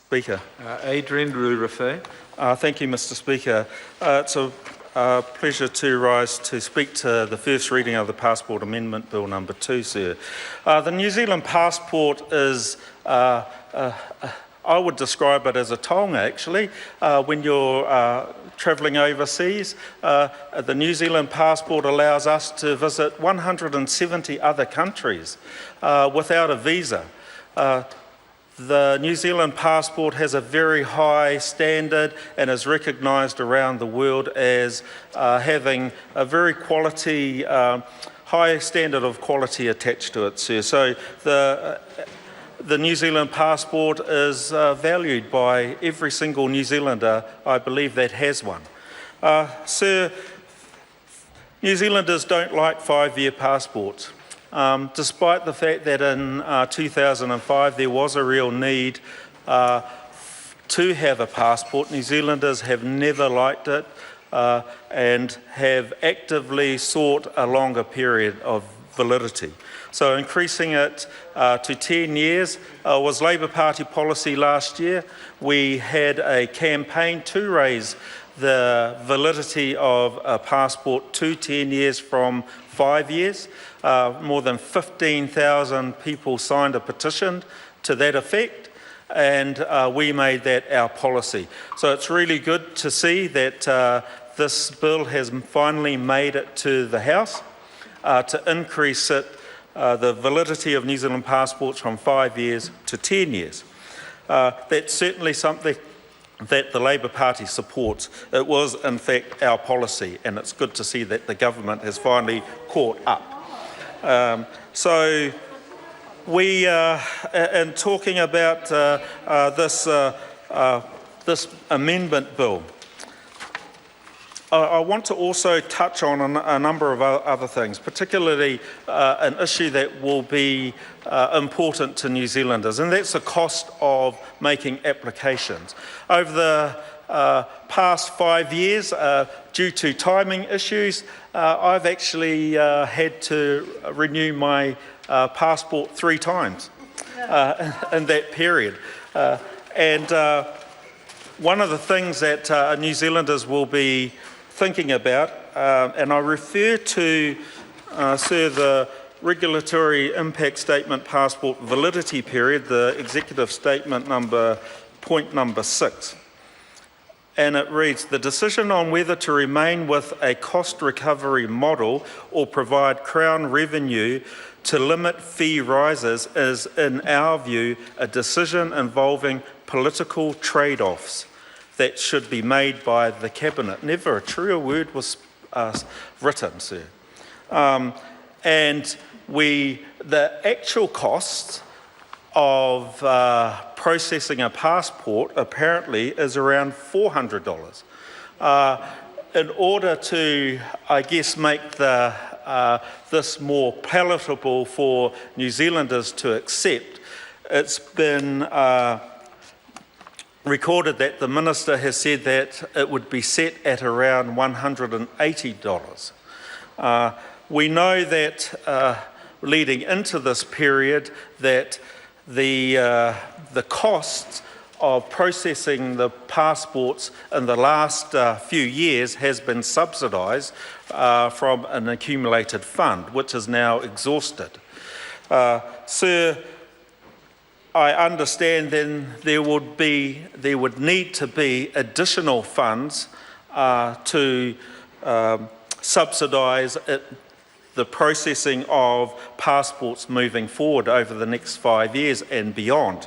Speaker. Adrian Rurafei. Thank you, Mr. Speaker. It's a pleasure to rise to speak to the first reading of the Passport Amendment Bill number 2, sir. The New Zealand passport is, I would describe it as a taonga actually. When you're travelling overseas, the New Zealand passport allows us to visit 170 other countries without a visa. The New Zealand passport has a very high standard and is recognised around the world as having a very quality, high standard of quality attached to it, sir. So the New Zealand passport is valued by every single New Zealander, I believe, that has one. Sir, New Zealanders don't like 5-year passports. Despite the fact that in 2005 there was a real need to have a passport, New Zealanders have never liked it and have actively sought a longer period of validity. So increasing it to 10 years was Labour Party policy last year. We had a campaign to raise the validity of a passport to 10 years from 5 years. More than 15,000 people signed a petition to that effect, and we made that our policy. So it's really good to see that this bill has finally made it to the House to increase it, the validity of New Zealand passports from 5 years to 10 years. That's certainly something that the Labour Party supports. It was in fact our policy, and it's good to see that the government has finally caught up. So we, in talking about this amendment bill, I want to also touch on a number of other things, particularly an issue that will be important to New Zealanders, and that's the cost of making applications. Over the past 5 years, due to timing issues, I've actually had to renew my passport 3 times in that period. And one of the things that New Zealanders will be thinking about, and I refer to, sir, the Regulatory Impact Statement Passport Validity Period, the Executive Statement point number 6. And it reads, the decision on whether to remain with a cost recovery model or provide Crown revenue to limit fee rises is, in our view, a decision involving political trade-offs that should be made by the Cabinet. Never a truer word was written, sir. And the actual costs of processing a passport apparently is around $400. In order to, I guess, make this more palatable for New Zealanders to accept, it's been recorded that the Minister has said that it would be set at around $180. We know that leading into this period that the costs of processing the passports in the last few years has been subsidised from an accumulated fund, which is now exhausted. Sir, I understand then there would need to be additional funds to subsidise the processing of passports moving forward over the next 5 years and beyond.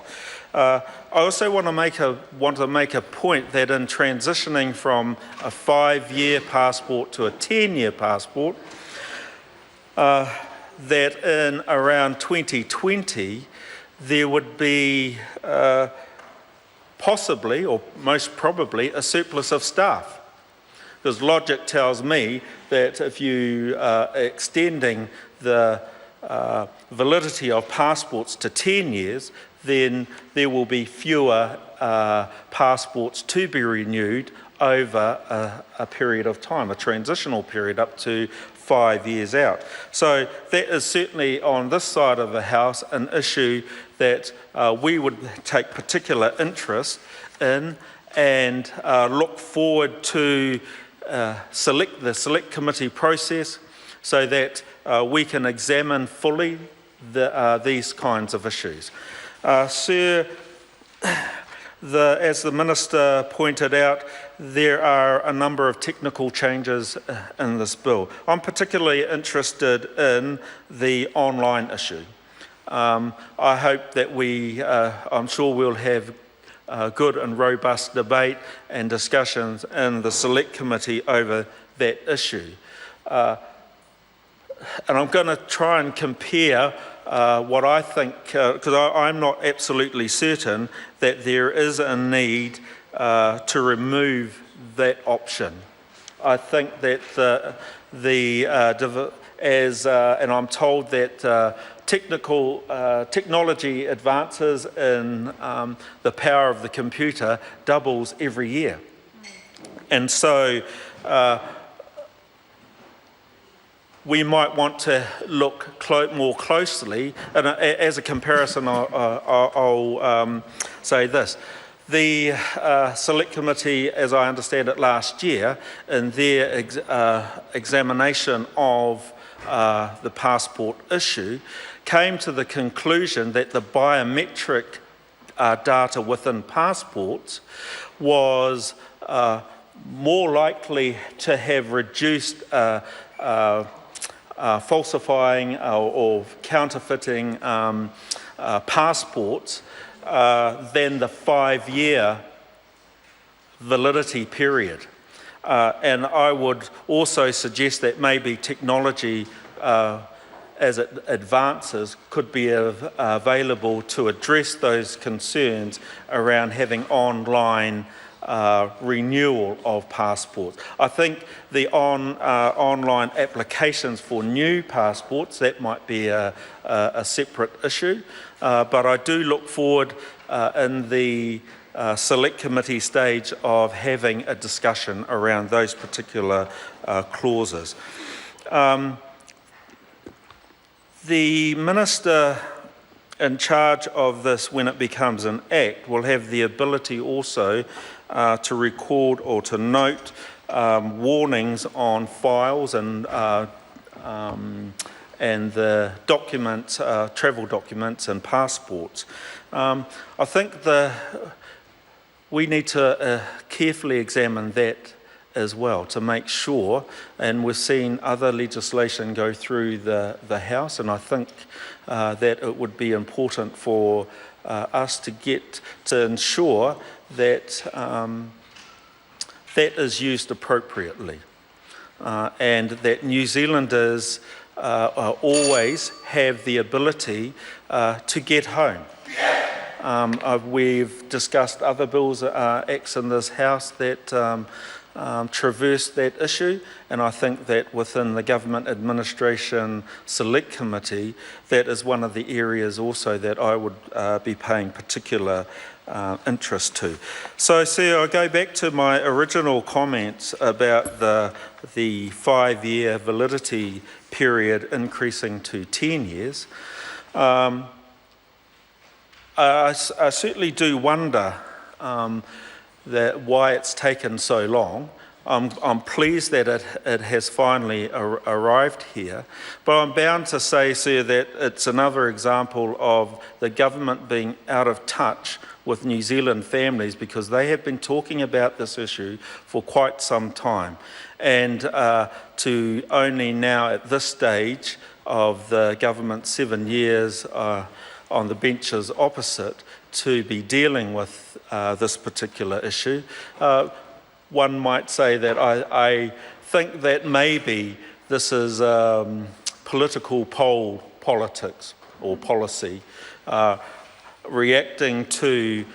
I also want to make a point that in transitioning from a 5-year passport to a 10-year passport, that in around 2020 there would be possibly, or most probably, a surplus of staff. Because logic tells me that if you are extending the validity of passports to 10 years, then there will be fewer passports to be renewed over a period of time, a transitional period up to 5 years out. So that is certainly on this side of the house an issue that we would take particular interest in and look forward to the select committee process so that we can examine fully these kinds of issues. Sir, as the Minister pointed out, there are a number of technical changes in this bill. I'm particularly interested in the online issue. I hope that I'm sure we'll have good and robust debate and discussions in the Select Committee over that issue. And I'm going to try and compare what I think, because I'm not absolutely certain that there is a need to remove that option. I think that and I'm told that technology advances in the power of the computer doubles every year. And so we might want to look more closely, and as a comparison I'll say this. The Select Committee, as I understand it last year, in their examination of the passport issue, came to the conclusion that the biometric data within passports was more likely to have reduced falsifying or counterfeiting passports than the 5-year validity period. And I would also suggest that maybe technology, as it advances, could be available to address those concerns around having online renewal of passports. I think the online applications for new passports, that might be a separate issue, but I do look forward in the Select Committee stage of having a discussion around those particular clauses. The Minister in charge of this, when it becomes an act, will have the ability also to record or to note warnings on files and the documents, travel documents and passports. I think we need to carefully examine that as well to make sure, and we've seen other legislation go through the House, and I think that it would be important for us to ensure that that is used appropriately, and that New Zealanders always have the ability to get home. We've discussed other bills, acts in this House that traverse that issue, and I think that within the Government Administration Select Committee, that is one of the areas also that I would be paying particular interest to. So, I'll go back to my original comments about the 5-year validity period increasing to 10 years. I certainly do wonder that why it's taken so long. I'm pleased that it has finally arrived here, but I'm bound to say, sir, that it's another example of the government being out of touch with New Zealand families, because they have been talking about this issue for quite some time, and to only now at this stage of the government's 7 years on the benches opposite to be dealing with this particular issue. One might say that I think that maybe this is political politics or policy reacting to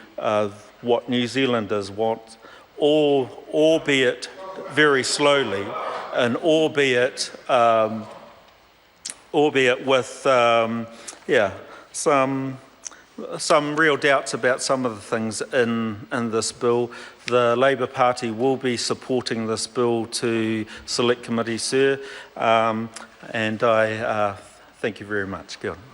what New Zealanders want, albeit very slowly, and albeit with some some real doubts about some of the things in this bill. The Labour Party will be supporting this bill to Select Committee, sir, and I thank you very much. Kia ora.